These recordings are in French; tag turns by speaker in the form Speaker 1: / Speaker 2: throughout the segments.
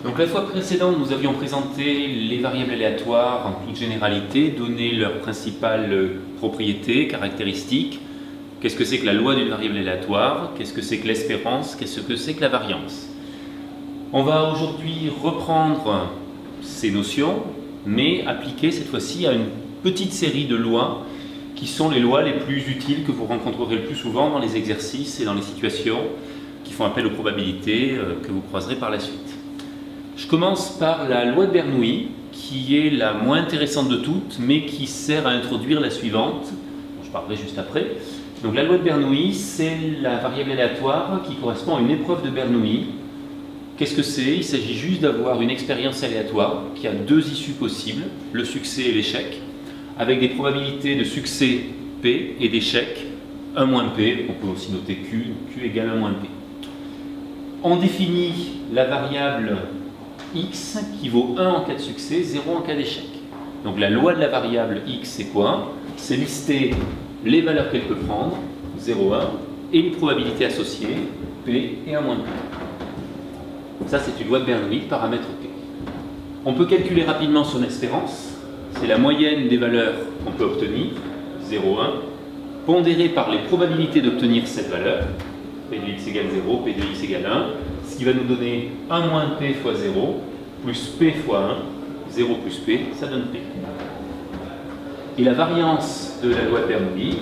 Speaker 1: Donc la fois précédente, nous avions présenté les variables aléatoires en toute généralité, donné leurs principales propriétés, caractéristiques. Qu'est-ce que c'est que la loi d'une variable aléatoire? Qu'est-ce que c'est que l'espérance? Qu'est-ce que c'est que la variance? On va aujourd'hui reprendre ces notions, mais appliquer cette fois-ci à une petite série de lois qui sont les lois les plus utiles que vous rencontrerez le plus souvent dans les exercices et dans les situations qui font appel aux probabilités que vous croiserez par la suite. Je commence par la loi de Bernoulli, qui est la moins intéressante de toutes, mais qui sert à introduire la suivante, dont je parlerai juste après. Donc la loi de Bernoulli, c'est la variable aléatoire qui correspond à une épreuve de Bernoulli. Qu'est-ce que c'est? Il s'agit juste d'avoir une expérience aléatoire qui a deux issues possibles, le succès et l'échec, avec des probabilités de succès P et d'échec 1 moins P, on peut aussi noter Q égale 1 moins P. On définit la variable x qui vaut 1 en cas de succès, 0 en cas d'échec. Donc la loi de la variable x, c'est quoi? C'est lister les valeurs qu'elle peut prendre, 0, 1, et les probabilités associées, P et 1 moins P. Ça, c'est une loi de Bernoulli, paramètre P. On peut calculer rapidement son espérance. C'est la moyenne des valeurs qu'on peut obtenir, 0, 1, pondérée par les probabilités d'obtenir cette valeur, P de x égale 0, P de x égale 1, ce qui va nous donner 1 moins P fois 0, plus P fois 1, 0 plus P, ça donne P. Et la variance de la loi de Bernoulli,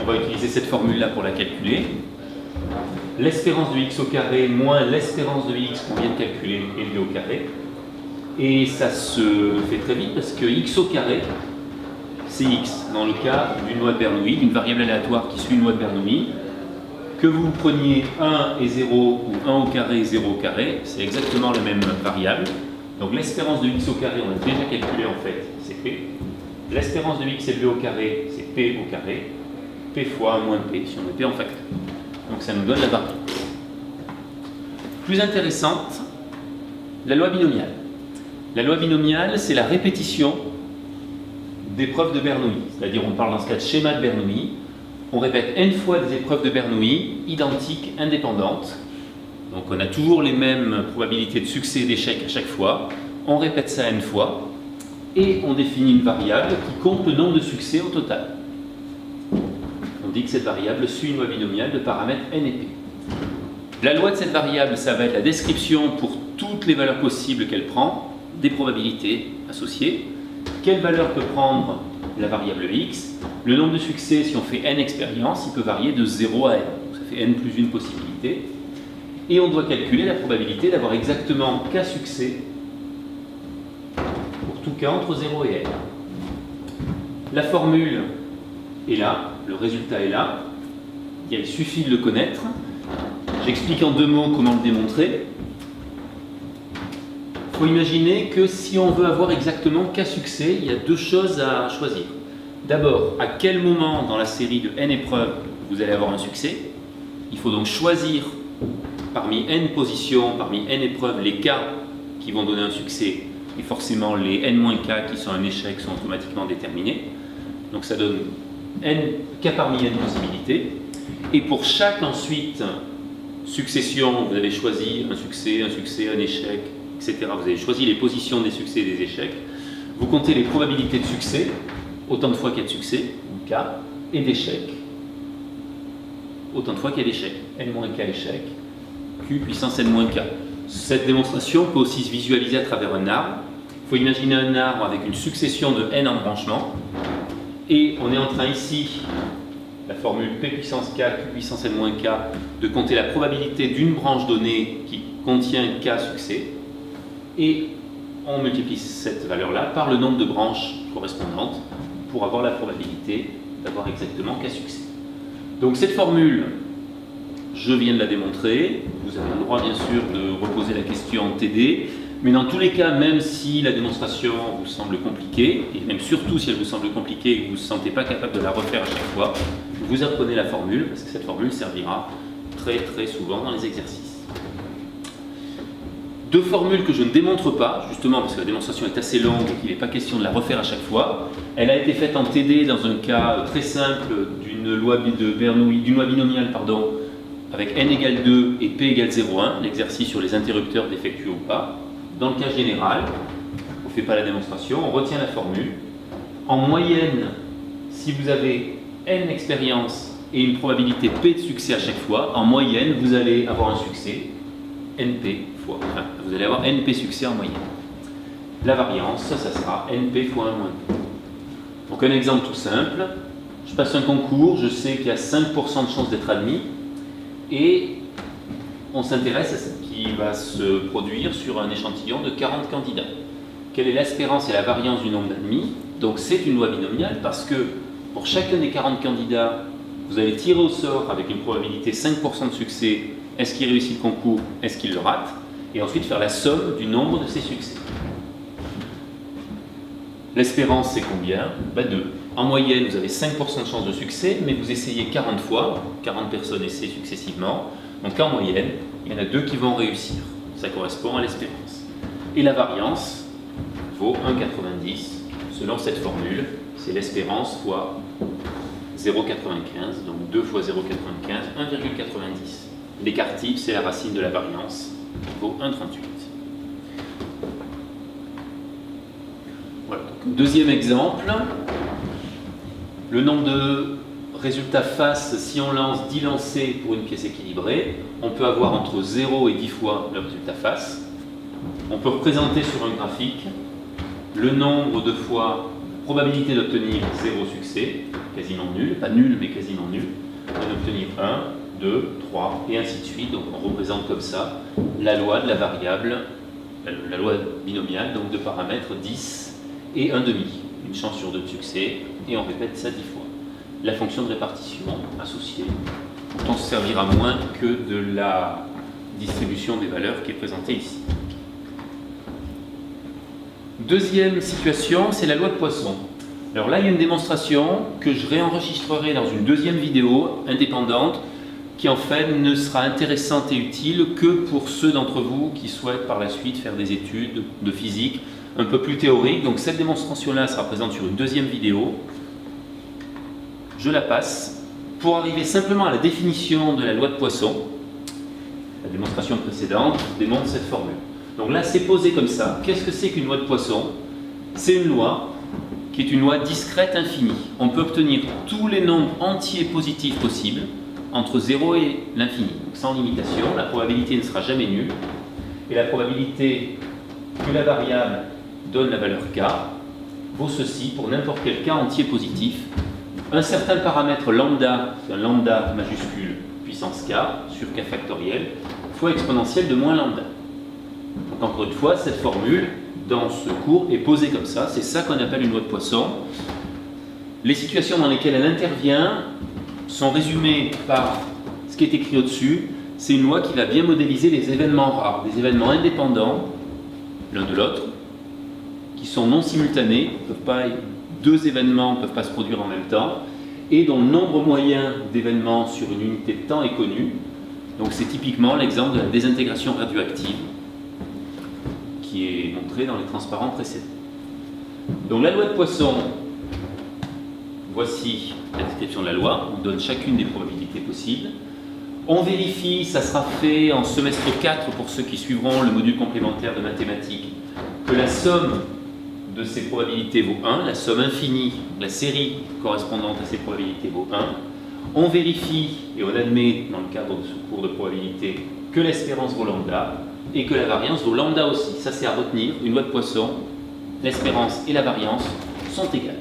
Speaker 1: on va utiliser cette formule-là pour la calculer. L'espérance de x au carré moins l'espérance de x qu'on vient de calculer élevée au carré. Et ça se fait très vite parce que x au carré, c'est x. Dans le cas d'une loi de Bernoulli, d'une variable aléatoire qui suit une loi de Bernoulli, que vous preniez 1 et 0 ou 1 au carré et 0 au carré, c'est exactement la même variable. Donc l'espérance de x au carré, on a déjà calculé en fait, c'est P. L'espérance de x élevé au carré, c'est P au carré. P fois 1 moins P, si on met P en facteur. Donc ça nous donne la variable. Plus intéressante, la loi binomiale. La loi binomiale, c'est la répétition des preuves de Bernoulli. C'est-à-dire, on parle dans ce cas de schéma de Bernoulli. On répète n fois des épreuves de Bernoulli, identiques, indépendantes. Donc on a toujours les mêmes probabilités de succès et d'échec à chaque fois. On répète ça n fois. Et on définit une variable qui compte le nombre de succès au total. On dit que cette variable suit une loi binomiale de paramètres n et p. La loi de cette variable, ça va être la description pour toutes les valeurs possibles qu'elle prend, des probabilités associées. Quelle valeur peut prendre la variable x? Le nombre de succès, si on fait n expériences, il peut varier de 0 à n. Donc ça fait n plus une possibilité. Et on doit calculer la probabilité d'avoir exactement k succès pour tout cas entre 0 et n. La formule est là, le résultat est là. Il suffit de le connaître. J'explique en deux mots comment le démontrer. Il faut imaginer que si on veut avoir exactement k succès, il y a deux choses à choisir. D'abord, à quel moment dans la série de n épreuves vous allez avoir un succès? Il faut donc choisir parmi n positions, parmi n épreuves, les k qui vont donner un succès, et forcément les n-k qui sont un échec sont automatiquement déterminés. Donc ça donne k parmi n possibilités. Et pour chaque ensuite succession, vous avez choisi un succès, un échec, etc. Vous avez choisi les positions des succès et des échecs. Vous comptez les probabilités de succès, autant de fois qu'il y a de succès, K, et d'échec, autant de fois qu'il y a d'échec, n-k échec, Q puissance n-k. Cette démonstration peut aussi se visualiser à travers un arbre. Il faut imaginer un arbre avec une succession de n embranchements, et on est en train ici, la formule P puissance K, Q puissance n-k, de compter la probabilité d'une branche donnée qui contient K succès, et on multiplie cette valeur-là par le nombre de branches correspondantes pour avoir la probabilité d'avoir exactement K succès. Donc cette formule, je viens de la démontrer. Vous avez le droit bien sûr de reposer la question en TD, mais dans tous les cas, même si la démonstration vous semble compliquée, et même surtout si elle vous semble compliquée et que vous ne vous sentez pas capable de la refaire à chaque fois, vous apprenez la formule, parce que cette formule servira très très souvent dans les exercices. Deux formules que je ne démontre pas, justement parce que la démonstration est assez longue et qu'il n'est pas question de la refaire à chaque fois. Elle a été faite en TD dans un cas très simple d'une loi de Bernoulli, d'une loi binomiale, avec n égale 2 et p égale 0,1, l'exercice sur les interrupteurs défectueux ou pas. Dans le cas général, on ne fait pas la démonstration, on retient la formule. En moyenne, si vous avez n expériences et une probabilité p de succès à chaque fois, en moyenne, vous allez avoir un succès np fois. Enfin, vous allez avoir np succès en moyenne. La variance, ça sera np fois 1 moins p. Donc un exemple tout simple, je passe un concours, je sais qu'il y a 5% de chances d'être admis, et on s'intéresse à ce qui va se produire sur un échantillon de 40 candidats. Quelle est l'espérance et la variance du nombre d'admis? Donc c'est une loi binomiale parce que pour chacun des 40 candidats, vous allez tirer au sort avec une probabilité 5% de succès, est-ce qu'il réussit le concours, est-ce qu'il le rate, et ensuite faire la somme du nombre de ses succès. L'espérance c'est combien? 2. En moyenne, vous avez 5% de chance de succès, mais vous essayez 40 fois, 40 personnes essaient successivement, donc en moyenne, il y en a 2 qui vont réussir. Ça correspond à l'espérance. Et la variance vaut 1,90. Selon cette formule, c'est l'espérance fois 0,95, donc 2 fois 0,95, 1,90. L'écart type, c'est la racine de la variance, qui vaut 1,38. Voilà. Donc, deuxième exemple, le nombre de résultats face, si on lance 10 lancers pour une pièce équilibrée, on peut avoir entre 0 et 10 fois le résultat face. On peut représenter sur un graphique le nombre de fois, probabilité d'obtenir 0 succès, quasiment nul, pas nul mais quasiment nul, et d'obtenir 1, 2, 3 et ainsi de suite. Donc on représente comme ça la loi de la variable, la loi binomiale, donc de paramètres 10 et 1,5, une chance sur 2 de succès, et on répète ça 10 fois. La fonction de répartition associée, on se servira moins que de la distribution des valeurs qui est présentée ici. Deuxième situation, c'est la loi de Poisson. Alors là, il y a une démonstration que je réenregistrerai dans une deuxième vidéo indépendante qui en fait ne sera intéressante et utile que pour ceux d'entre vous qui souhaitent par la suite faire des études de physique un peu plus théoriques. Donc cette démonstration-là sera présente sur une deuxième vidéo. Je la passe pour arriver simplement à la définition de la loi de Poisson. La démonstration précédente démontre cette formule. Donc là, c'est posé comme ça. Qu'est-ce que c'est qu'une loi de Poisson? C'est une loi qui est une loi discrète infinie. On peut obtenir tous les nombres entiers positifs possibles entre 0 et l'infini. Donc sans limitation, la probabilité ne sera jamais nulle. Et la probabilité que la variable donne la valeur k vaut ceci pour n'importe quel k entier positif. Un certain paramètre lambda, c'est un lambda majuscule puissance k sur k factoriel, fois exponentielle de moins lambda. Donc encore une fois, cette formule dans ce cours est posée comme ça, c'est ça qu'on appelle une loi de Poisson. Les situations dans lesquelles elle intervient sont résumées par ce qui est écrit au-dessus. C'est une loi qui va bien modéliser les événements rares, des événements indépendants l'un de l'autre, qui sont non simultanés, deux événements ne peuvent pas se produire en même temps, et dont le nombre moyen d'événements sur une unité de temps est connu. Donc c'est typiquement l'exemple de la désintégration radioactive qui est montré dans les transparents précédents. Donc la loi de Poisson, voici la description de la loi, on donne chacune des probabilités possibles. On vérifie, ça sera fait en semestre 4 pour ceux qui suivront le module complémentaire de mathématiques, que la somme de ces probabilités vaut 1, la somme infinie, la série correspondante à ces probabilités vaut 1. On vérifie, et on admet dans le cadre de ce cours de probabilité, que l'espérance vaut lambda, et que la variance vaut lambda aussi. Ça c'est à retenir, une loi de Poisson, l'espérance et la variance sont égales.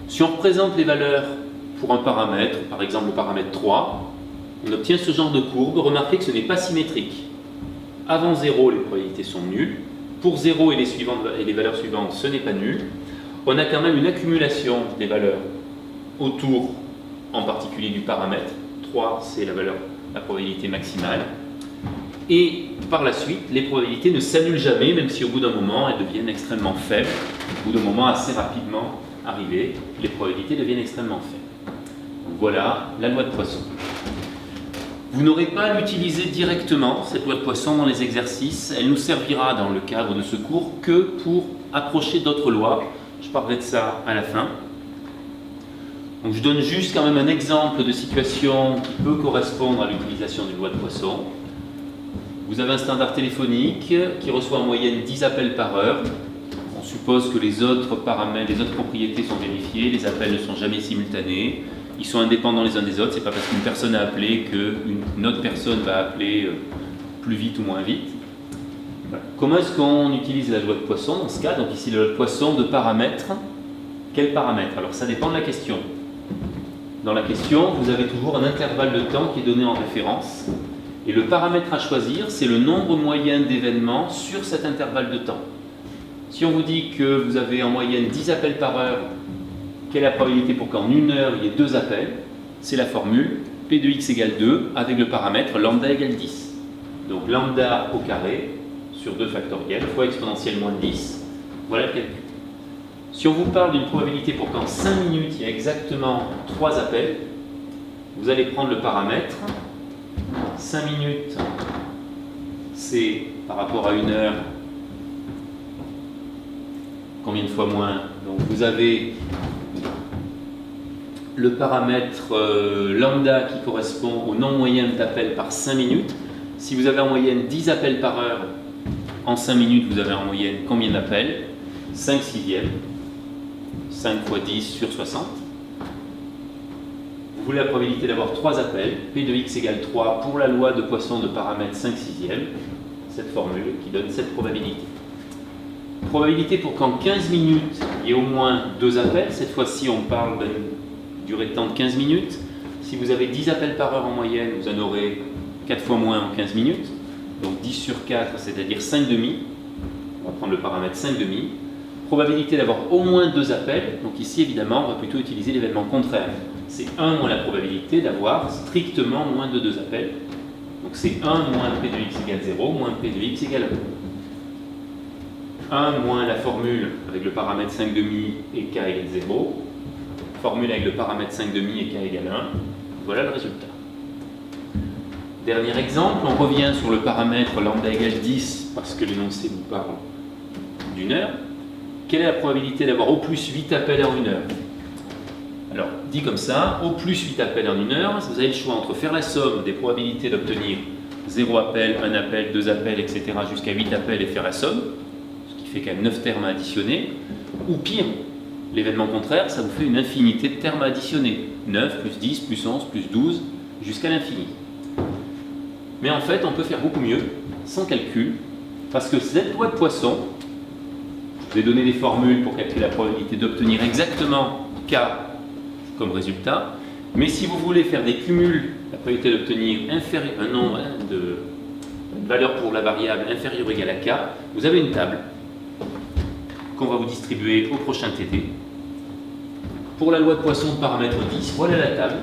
Speaker 1: Si on représente les valeurs pour un paramètre, par exemple le paramètre 3, on obtient ce genre de courbe. Remarquez que ce n'est pas symétrique. Avant 0, les probabilités sont nulles. Pour 0 et les valeurs suivantes, ce n'est pas nul. On a quand même une accumulation des valeurs autour, en particulier du paramètre. 3, c'est la probabilité maximale. Et par la suite, les probabilités ne s'annulent jamais, même si au bout d'un moment, elles deviennent extrêmement faibles. Au bout d'un moment, assez rapidement arrivé, les probabilités deviennent extrêmement faibles. Donc voilà la loi de Poisson. Vous n'aurez pas à l'utiliser directement, cette loi de Poisson, dans les exercices. Elle nous servira dans le cadre de ce cours que pour approcher d'autres lois. Je parlerai de ça à la fin. Donc je donne juste quand même un exemple de situation qui peut correspondre à l'utilisation d'une loi de Poisson. Vous avez un standard téléphonique qui reçoit en moyenne 10 appels par heure. On suppose que les autres paramètres, les autres propriétés sont vérifiées, les appels ne sont jamais simultanés, ils sont indépendants les uns des autres, c'est pas parce qu'une personne a appelé qu'une autre personne va appeler plus vite ou moins vite. Voilà. Comment est-ce qu'on utilise la loi de Poisson dans ce cas? Donc ici la loi de Poisson de paramètres. Quels paramètres? Alors ça dépend de la question. Dans la question, vous avez toujours un intervalle de temps qui est donné en référence. Et le paramètre à choisir, c'est le nombre moyen d'événements sur cet intervalle de temps. Si on vous dit que vous avez en moyenne 10 appels par heure, quelle est la probabilité pour qu'en une heure, il y ait 2 appels? C'est la formule P de x égale 2 avec le paramètre lambda égale 10. Donc lambda au carré sur 2 factoriels fois exponentielle moins 10. Voilà le calcul. Si on vous parle d'une probabilité pour qu'en 5 minutes, il y ait exactement 3 appels, vous allez prendre le paramètre. 5 minutes, c'est par rapport à 1 heure, combien de fois moins? Donc vous avez le paramètre lambda qui correspond au nombre moyen d'appels par 5 minutes. Si vous avez en moyenne 10 appels par heure, en 5 minutes, vous avez en moyenne combien d'appels? 5 sixièmes. 5 fois 10 sur 60. Vous voulez la probabilité d'avoir 3 appels, P de x égale 3 pour la loi de Poisson de paramètre 5 sixièmes, cette formule qui donne cette probabilité. Probabilité pour qu'en 15 minutes, il y ait au moins 2 appels, cette fois-ci on parle d'une durée de temps de 15 minutes. Si vous avez 10 appels par heure en moyenne, vous en aurez 4 fois moins en 15 minutes, donc 10 sur 4, c'est-à-dire 5 demi. On va prendre le paramètre 5 demi. Probabilité d'avoir au moins 2 appels, donc ici évidemment on va plutôt utiliser l'événement contraire. C'est 1 moins la probabilité d'avoir strictement moins de 2 appels. Donc c'est 1 moins P de x égale 0 moins P de x égale 1. 1 moins la formule avec le paramètre 5 demi et k égale 0. Formule avec le paramètre 5 demi et k égale 1. Voilà le résultat. Dernier exemple, on revient sur le paramètre lambda égale 10 parce que l'énoncé nous parle d'une heure. Quelle est la probabilité d'avoir au plus 8 appels en 1 heure? Alors, dit comme ça, au plus 8 appels en 1 heure, vous avez le choix entre faire la somme des probabilités d'obtenir 0 appel, 1 appel, 2 appels, etc. jusqu'à 8 appels et faire la somme, ce qui fait quand même 9 termes à additionner, ou pire, l'événement contraire, ça vous fait une infinité de termes à additionner. 9 plus 10 plus 11 plus 12 jusqu'à l'infini. Mais en fait, on peut faire beaucoup mieux, sans calcul, parce que cette loi de Poisson, je vais donner des formules pour calculer la probabilité d'obtenir exactement k comme résultat, mais si vous voulez faire des cumuls, la probabilité d'obtenir un nombre de valeurs pour la variable inférieure ou égale à k, vous avez une table qu'on va vous distribuer au prochain TD. Pour la loi de Poisson de paramètre 10, voilà la table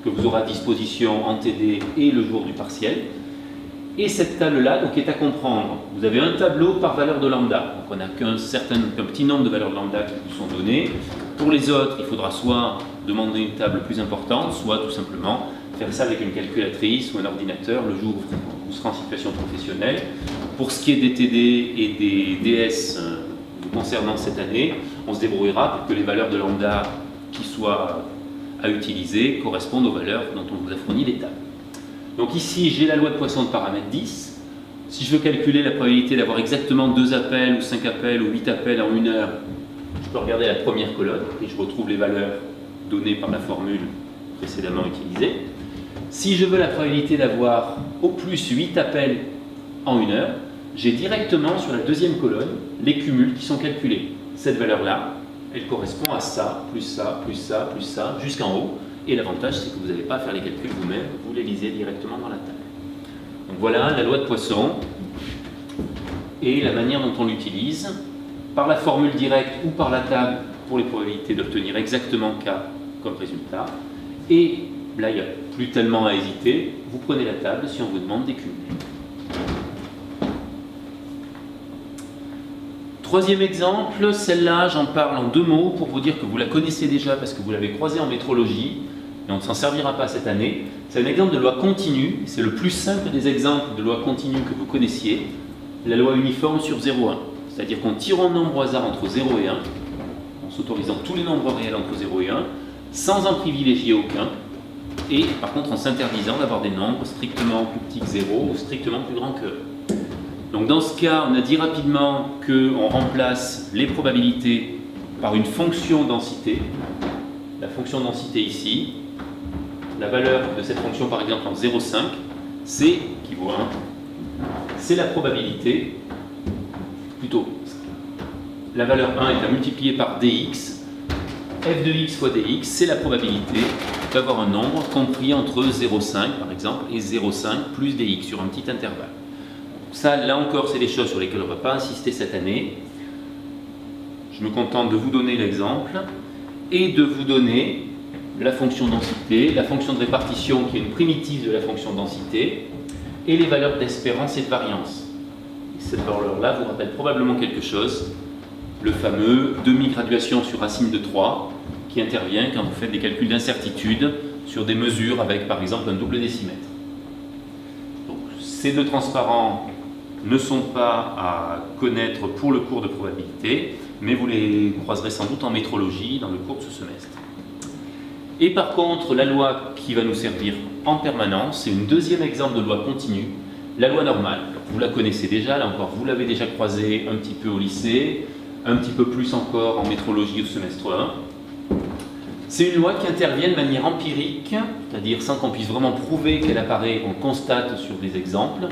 Speaker 1: que vous aurez à disposition en TD et le jour du partiel. Et cette table-là est à comprendre. Vous avez un tableau par valeur de lambda. Donc on n'a qu'un petit nombre de valeurs de lambda qui vous sont données. Pour les autres, il faudra soit demander une table plus importante, soit tout simplement faire ça avec une calculatrice ou un ordinateur le jour où vous serez en situation professionnelle. Pour ce qui est des TD et des DS concernant cette année, on se débrouillera pour que les valeurs de lambda qui soient à utiliser correspondent aux valeurs dont on vous a fourni les tables. Donc ici, j'ai la loi de Poisson de paramètre 10. Si je veux calculer la probabilité d'avoir exactement 2 appels, ou 5 appels, ou 8 appels en 1 heure, je peux regarder la première colonne et je retrouve les valeurs données par la formule précédemment utilisée. Si je veux la probabilité d'avoir au plus 8 appels en 1 heure, j'ai directement sur la deuxième colonne les cumuls qui sont calculés. Cette valeur-là, elle correspond à ça, plus ça, plus ça, plus ça, jusqu'en haut. Et l'avantage, c'est que vous n'avez pas à faire les calculs vous-même, vous les lisez directement dans la table. Donc voilà la loi de Poisson et la manière dont on l'utilise, par la formule directe ou par la table pour les probabilités d'obtenir exactement K comme résultat. Et là, il n'y a plus tellement à hésiter, vous prenez la table si on vous demande des cumuls. Troisième exemple, celle-là, j'en parle en 2 mots pour vous dire que vous la connaissez déjà parce que vous l'avez croisée en métrologie. Et on ne s'en servira pas cette année. C'est un exemple de loi continue, c'est le plus simple des exemples de loi continue que vous connaissiez, la loi uniforme sur 0,1. C'est-à-dire qu'en tirant un nombre au hasard entre 0 et 1, en s'autorisant tous les nombres réels entre 0 et 1, sans en privilégier aucun, et par contre en s'interdisant d'avoir des nombres strictement plus petits que 0 ou strictement plus grands que 1. Donc dans ce cas, on a dit rapidement qu'on remplace les probabilités par une fonction densité. La fonction densité ici, la valeur de cette fonction par exemple en 0,5, c'est, qui vaut 1, c'est la probabilité, plutôt, la valeur 1 est à multiplier par dx, f de x fois dx, c'est la probabilité d'avoir un nombre compris entre 0,5 par exemple et 0,5 plus dx sur un petit intervalle. Ça, là encore, c'est des choses sur lesquelles on ne va pas insister cette année. Je me contente de vous donner l'exemple et de vous donner la fonction densité, la fonction de répartition qui est une primitive de la fonction densité et les valeurs d'espérance et de variance. Et cette valeur-là vous rappelle probablement quelque chose, le fameux demi-graduation sur racine de 3 qui intervient quand vous faites des calculs d'incertitude sur des mesures avec par exemple un double décimètre. Donc, ces deux transparents ne sont pas à connaître pour le cours de probabilité, mais vous les croiserez sans doute en métrologie dans le cours de ce semestre. Et par contre, la loi qui va nous servir en permanence, c'est un deuxième exemple de loi continue, la loi normale. Alors, vous la connaissez déjà, là encore, vous l'avez déjà croisée un petit peu au lycée, un petit peu plus encore en métrologie au semestre 1. C'est une loi qui intervient de manière empirique, c'est-à-dire sans qu'on puisse vraiment prouver qu'elle apparaît, on constate sur des exemples,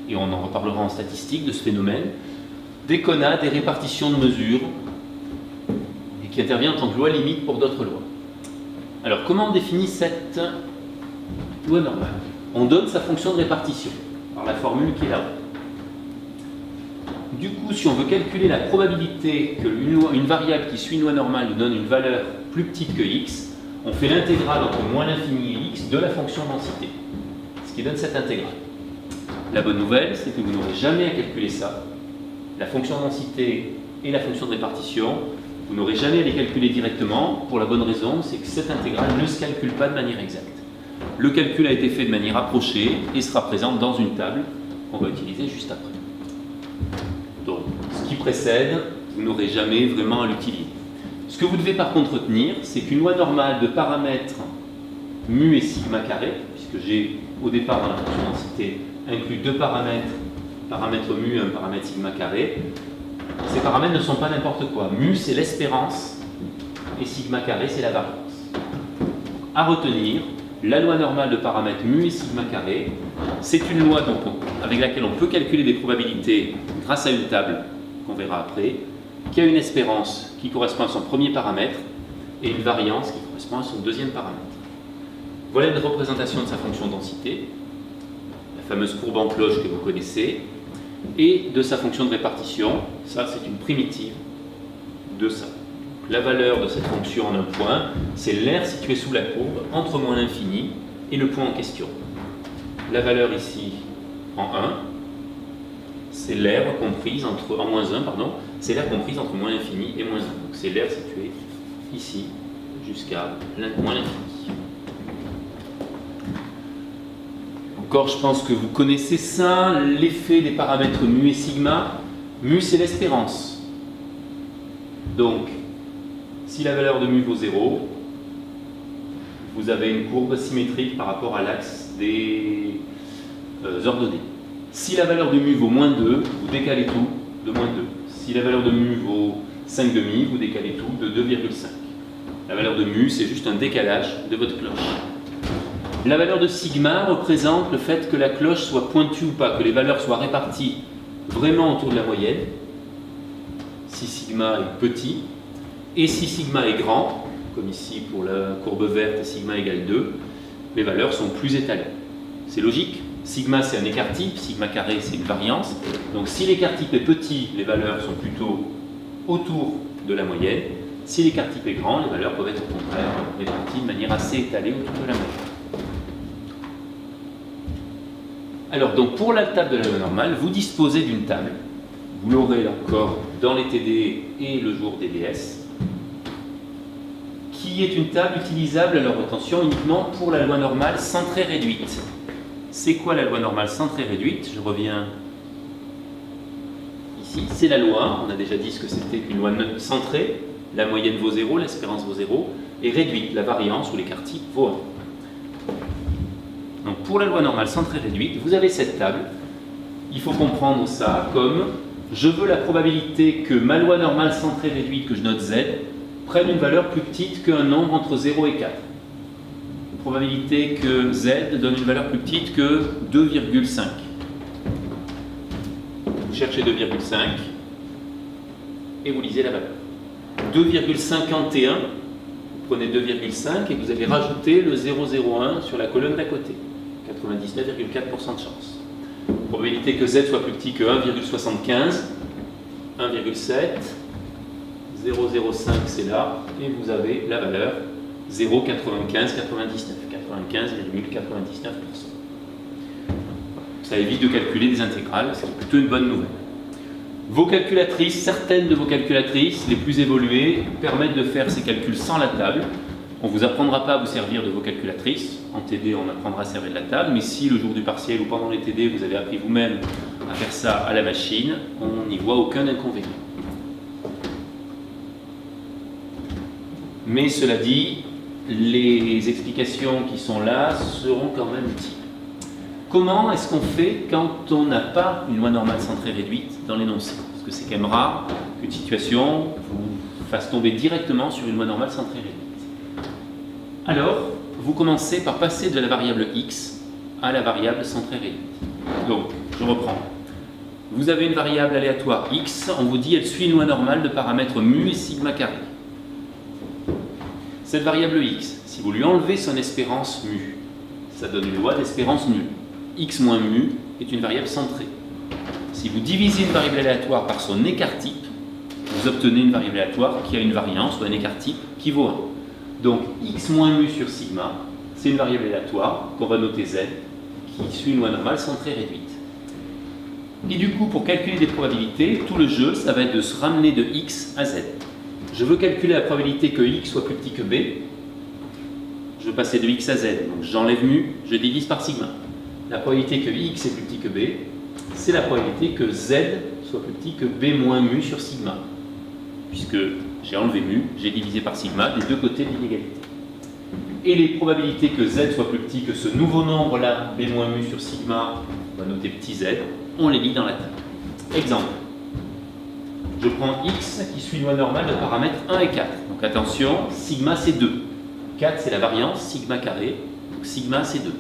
Speaker 1: et on en reparlera en statistique de ce phénomène, dès qu'on a des répartitions de mesures, et qui intervient en tant que loi limite pour d'autres lois. Alors, comment on définit cette loi normale? On donne sa fonction de répartition, par la formule qui est là-haut. Du coup, si on veut calculer la probabilité qu'une variable qui suit une loi normale nous donne une valeur plus petite que x, on fait l'intégrale entre moins l'infini et x de la fonction densité, ce qui donne cette intégrale. La bonne nouvelle, c'est que vous n'aurez jamais à calculer ça. La fonction densité et la fonction de répartition, vous n'aurez jamais à les calculer directement, pour la bonne raison, c'est que cette intégrale ne se calcule pas de manière exacte. Le calcul a été fait de manière approchée et sera présent dans une table qu'on va utiliser juste après. Donc, ce qui précède, vous n'aurez jamais vraiment à l'utiliser. Ce que vous devez par contre retenir, c'est qu'une loi normale de paramètres mu et sigma carré, puisque j'ai au départ dans la fonction densité inclus deux paramètres, paramètre mu et un paramètre sigma carré. Ces paramètres ne sont pas n'importe quoi. Mu, c'est l'espérance, et sigma carré, c'est la variance. À retenir, la loi normale de paramètres mu et sigma carré, c'est une loi donc, avec laquelle on peut calculer des probabilités grâce à une table qu'on verra après, qui a une espérance qui correspond à son premier paramètre et une variance qui correspond à son deuxième paramètre. Voilà une représentation de sa fonction densité, la fameuse courbe en cloche que vous connaissez, et de sa fonction de répartition. Ça, c'est une primitive de ça. La valeur de cette fonction en un point, c'est l'aire situé sous la courbe entre moins l'infini et le point en question. La valeur ici en 1, c'est l'aire comprise entre, en moins 1, pardon, c'est l'aire comprise entre moins l'infini et moins 1. Donc c'est l'aire située ici jusqu'à moins l'infini. Encore, je pense que vous connaissez ça, l'effet des paramètres mu et sigma. Mu, c'est l'espérance. Donc, si la valeur de mu vaut 0, vous avez une courbe symétrique par rapport à l'axe des ordonnées. Si la valeur de mu vaut moins 2, vous décalez tout de moins 2. Si la valeur de mu vaut 5,5, vous décalez tout de 2,5. La valeur de mu, c'est juste un décalage de votre cloche. La valeur de sigma représente le fait que la cloche soit pointue ou pas, que les valeurs soient réparties vraiment autour de la moyenne, si sigma est petit, et si sigma est grand, comme ici pour la courbe verte, sigma égale 2, les valeurs sont plus étalées. C'est logique, sigma c'est un écart type, sigma carré c'est une variance, donc si l'écart type est petit, les valeurs sont plutôt autour de la moyenne, si l'écart type est grand, les valeurs peuvent être au contraire réparties de manière assez étalée autour de la moyenne. Alors, donc, pour la table de la loi normale, vous disposez d'une table. Vous l'aurez encore dans les TD et le jour des DS, qui est une table utilisable, alors attention, uniquement pour la loi normale centrée réduite. C'est quoi la loi normale centrée réduite? Je reviens ici. C'est la loi, on a déjà dit ce que c'était une loi centrée. La moyenne vaut 0, l'espérance vaut 0, et réduite, la variance ou l'écart type vaut 1. pour la loi normale centrée réduite, vous avez cette table. Il faut comprendre ça comme je veux la probabilité que ma loi normale centrée réduite, que je note z, prenne une valeur plus petite qu'un nombre entre 0 et 4. La probabilité que z donne une valeur plus petite que 2,5. Vous cherchez 2,5 et vous lisez la valeur. 2,51, vous prenez 2,5 et vous allez rajouter le 0,01 sur la colonne d'à côté. 99,4% de chance. Probabilité que z soit plus petit que 1,75, 1,7, 0,05 c'est là, et vous avez la valeur 0,95, 99, 95,99%. Ça évite de calculer des intégrales, c'est plutôt une bonne nouvelle. Vos calculatrices, certaines de vos calculatrices, les plus évoluées, permettent de faire ces calculs sans la table. On ne vous apprendra pas à vous servir de vos calculatrices. En TD, on apprendra à servir de la table, mais si le jour du partiel ou pendant les TD, vous avez appris vous-même à faire ça à la machine, on n'y voit aucun inconvénient. Mais cela dit, les explications qui sont là seront quand même utiles. Comment est-ce qu'on fait quand on n'a pas une loi normale centrée réduite dans l'énoncé? Parce que c'est quand même rare qu'une situation vous fasse tomber directement sur une loi normale centrée réduite. Alors, vous commencez par passer de la variable x à la variable centrée réduite. Donc, je reprends. Vous avez une variable aléatoire x, on vous dit elle suit une loi normale de paramètres mu et sigma carré. Cette variable x, si vous lui enlevez son espérance mu, ça donne une loi d'espérance nulle. X moins mu est une variable centrée. Si vous divisez une variable aléatoire par son écart type, vous obtenez une variable aléatoire qui a une variance ou un écart type qui vaut 1. Donc x moins mu sur sigma, c'est une variable aléatoire qu'on va noter z, qui suit une loi normale centrée réduite. Et du coup, pour calculer des probabilités, tout le jeu, ça va être de se ramener de x à z. Je veux calculer la probabilité que x soit plus petit que b. Je veux passer de x à z, donc j'enlève mu, je divise par sigma. La probabilité que x est plus petit que b, c'est la probabilité que z soit plus petit que b moins mu sur sigma. Puisque j'ai enlevé mu, j'ai divisé par sigma des deux côtés de l'inégalité. Et les probabilités que z soit plus petit que ce nouveau nombre-là, b moins mu sur sigma, on va noter petit z, on les lit dans la table. Exemple. Je prends x qui suit une loi normale de paramètres 1 et 4. Donc attention, sigma c'est 2. 4 c'est la variance, sigma carré, donc sigma c'est 2.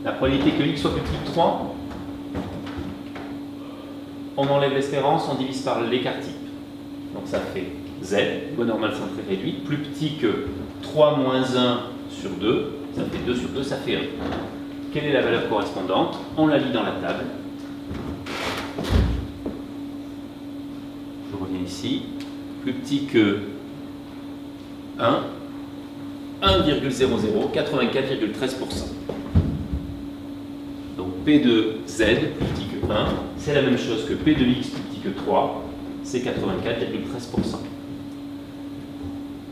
Speaker 1: La probabilité que x soit plus petit que 3, on enlève l'espérance, on divise par l'écart type. Donc ça fait z, loi normale centrée réduite, plus petit que 3 moins 1 sur 2, ça fait 2 sur 2, ça fait 1. Quelle est la valeur correspondante? On la lit dans la table. Je reviens ici. Plus petit que 1, 1,00, 84,13%. Donc P de Z plus petit que 1, c'est la même chose que P de X plus petit que 3, c'est 84,13%.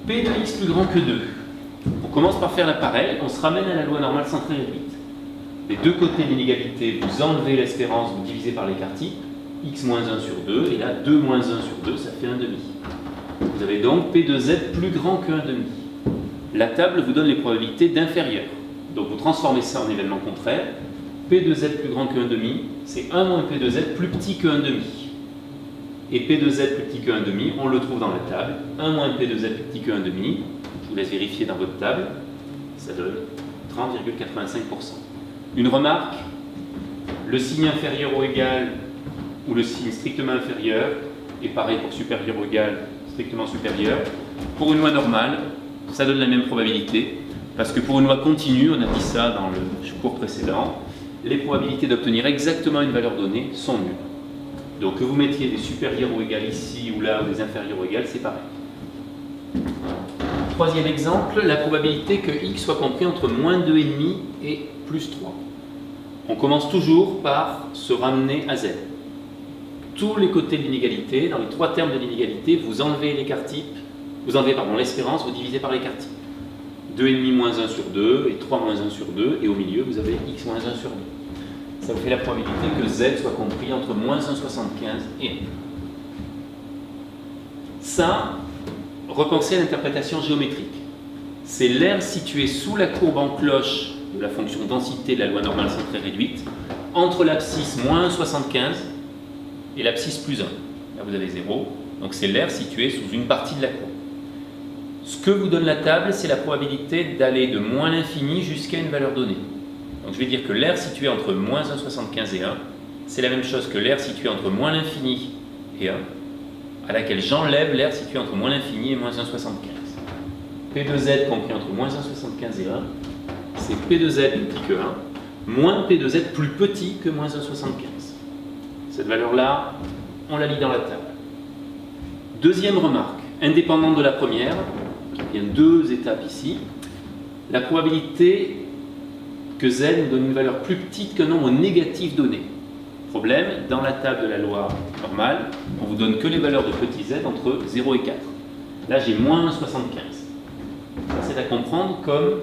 Speaker 1: P de X plus grand que 2. On commence par faire l'appareil, on se ramène à la loi normale centrée réduite. Les deux côtés de l'inégalité, vous enlevez l'espérance, vous divisez par l'écart type, x moins 1 sur 2, et là 2 moins 1 sur 2, ça fait 1,5. Vous avez donc P de Z plus grand que 1,5. La table vous donne les probabilités d'inférieur. Donc vous transformez ça en événement contraire. P de Z plus grand que 1,5, c'est 1 moins P de Z plus petit que 1,5. Et P de Z plus petit que 1,5, on le trouve dans la table. 1 moins P de Z plus petit que 1,5, je vous laisse vérifier dans votre table, ça donne 30,85%. Une remarque, le signe inférieur ou égal ou le signe strictement inférieur, et pareil pour supérieur ou égal, strictement supérieur, pour une loi normale, ça donne la même probabilité, parce que pour une loi continue, on a dit ça dans le cours précédent, les probabilités d'obtenir exactement une valeur donnée sont nulles. Donc que vous mettiez des supérieurs ou égales ici ou là, ou des inférieurs ou égales, c'est pareil. Troisième exemple, la probabilité que x soit compris entre moins 2,5 et plus 3. On commence toujours par se ramener à z. Tous les côtés de l'inégalité, dans les trois termes de l'inégalité, vous enlevez l'écart type, vous enlevez l'espérance, vous divisez par l'écart type. 2,5 moins 1 sur 2 et 3 moins 1 sur 2, et au milieu vous avez x moins 1 sur 2. Ça vous fait la probabilité que z soit compris entre moins 1,75 et 1. Ça, repensez à l'interprétation géométrique. C'est l'aire située sous la courbe en cloche de la fonction densité de la loi normale centrée réduite entre l'abscisse moins 1,75 et l'abscisse plus 1. Là, vous avez 0. Donc, c'est l'aire situé sous une partie de la courbe. Ce que vous donne la table, c'est la probabilité d'aller de moins l'infini jusqu'à une valeur donnée. Donc, je vais dire que l'aire située entre moins 1,75 et 1, c'est la même chose que l'aire située entre moins l'infini et 1, à laquelle j'enlève l'aire située entre moins l'infini et moins 1,75. P de z compris entre moins 1,75 et 1, c'est P de z plus petit que 1, moins P de z plus petit que moins 1,75. Cette valeur-là, on la lit dans la table. Deuxième remarque, indépendante de la première, il y a deux étapes ici, la probabilité que z nous donne une valeur plus petite qu'un nombre négatif donné. Problème, dans la table de la loi normale, on vous donne que les valeurs de petit z entre 0 et 4. Là, j'ai moins 1,75. Ça, c'est à comprendre comme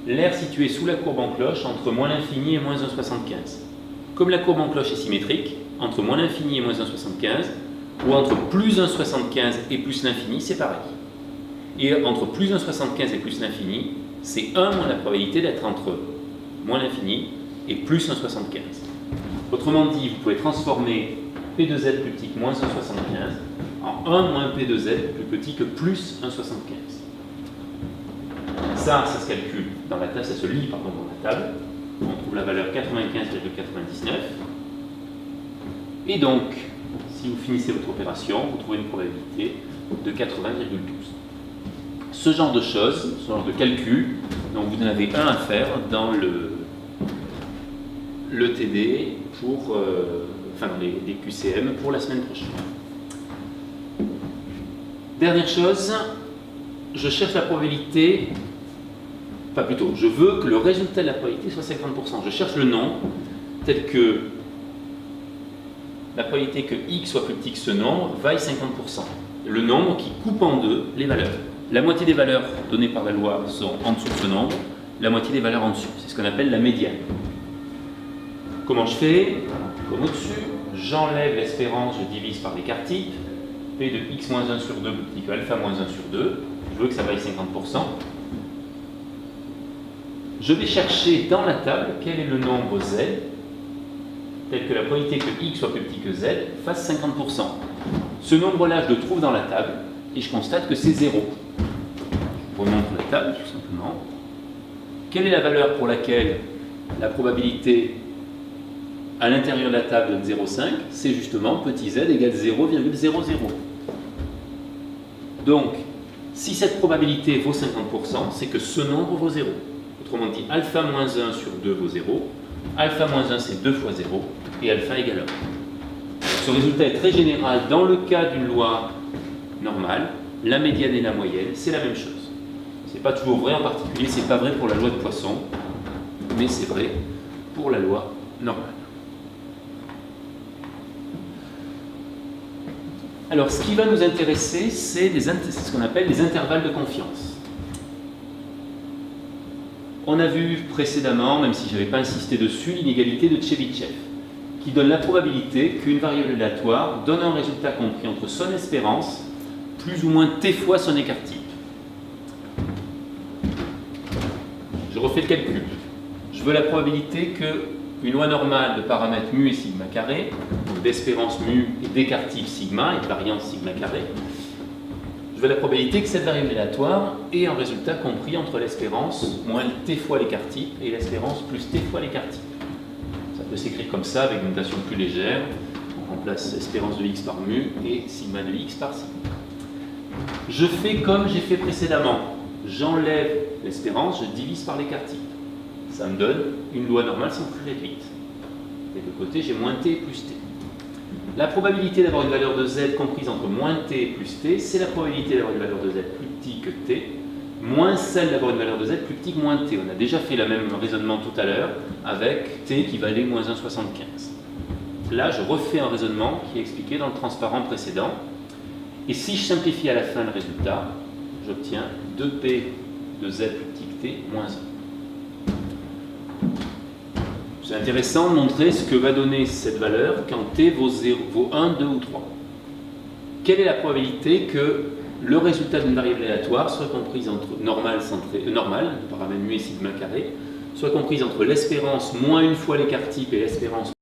Speaker 1: l'aire située sous la courbe en cloche entre moins l'infini et moins 1,75. Comme la courbe en cloche est symétrique, entre moins l'infini et moins 1,75, ou entre plus 1,75 et plus l'infini, c'est pareil. Et entre plus 1,75 et plus l'infini, c'est 1 moins la probabilité d'être entre moins l'infini et plus 1,75. Autrement dit, vous pouvez transformer P de z plus petit que moins 1,75 en 1 moins P de z plus petit que plus 1,75. Ça se calcule dans la table, ça se lit pardon, dans la table. On trouve la valeur 95,99. Et donc, si vous finissez votre opération, vous trouvez une probabilité de 80,12. Ce genre de choses, ce genre de calcul, donc vous en avez un à faire dans le TD pour, les QCM pour la semaine prochaine. Dernière chose, je cherche la probabilité, je veux que le résultat de la probabilité soit 50%. Je cherche le nombre tel que la probabilité que x soit plus petit que ce nombre vaille 50%. Le nombre qui coupe en deux les valeurs. La moitié des valeurs données par la loi sont en dessous de ce nombre, la moitié des valeurs en dessous. C'est ce qu'on appelle la médiane. Comment je fais? Comme au-dessus, j'enlève l'espérance, je divise par l'écart type. P de x moins 1 sur 2 plus petit que alpha moins 1 sur 2. Je veux que ça vaille 50%. Je vais chercher dans la table quel est le nombre z, tel que la probabilité que x soit plus petit que z fasse 50%. Ce nombre-là, je le trouve dans la table et je constate que c'est 0. Je remonte la table, tout simplement. Quelle est la valeur pour laquelle la probabilité à l'intérieur de la table donne 0,5? C'est justement petit z égale 0,00. Donc, si cette probabilité vaut 50%, c'est que ce nombre vaut 0. Autrement dit, alpha moins 1 sur 2 vaut 0. Alpha moins 1, c'est 2 fois 0. Et alpha égale 1. Ce résultat est très général. Dans le cas d'une loi normale, la médiane et la moyenne, c'est la même chose. Ce n'est pas toujours vrai, en particulier, ce n'est pas vrai pour la loi de Poisson, mais c'est vrai pour la loi normale. Alors, ce qui va nous intéresser, c'est ce qu'on appelle les intervalles de confiance. On a vu précédemment, même si je n'avais pas insisté dessus, l'inégalité de Tchebychev, qui donne la probabilité qu'une variable aléatoire donne un résultat compris entre son espérance, plus ou moins t fois son écart type. Je refais le calcul. Je veux la probabilité qu'une loi normale de paramètres mu et sigma carré, donc d'espérance mu et d'écart type sigma et de variance sigma carré, je veux la probabilité que cette variable aléatoire ait un résultat compris entre l'espérance moins t fois l'écart type et l'espérance plus t fois l'écart type. Ça peut s'écrire comme ça avec une notation plus légère. On remplace espérance de x par mu et sigma de x par sigma. Je fais comme j'ai fait précédemment. J'enlève l'espérance, je divise par l'écart type. Ça me donne une loi normale centrée réduite. Des deux côtés, j'ai moins t plus t. La probabilité d'avoir une valeur de z comprise entre moins t et plus t, c'est la probabilité d'avoir une valeur de z plus petit que t, moins celle d'avoir une valeur de z plus petit que moins t. On a déjà fait le même raisonnement tout à l'heure avec t qui valait moins 1,75. Là, je refais un raisonnement qui est expliqué dans le transparent précédent. Et si je simplifie à la fin le résultat, j'obtiens 2p de z plus petit que t moins 1. C'est intéressant de montrer ce que va donner cette valeur quand t vaut 1, 2 ou 3. Quelle est la probabilité que le résultat d'une variable aléatoire soit comprise entre normale, le paramètre mu et sigma carré, soit comprise entre l'espérance moins une fois l'écart type et l'espérance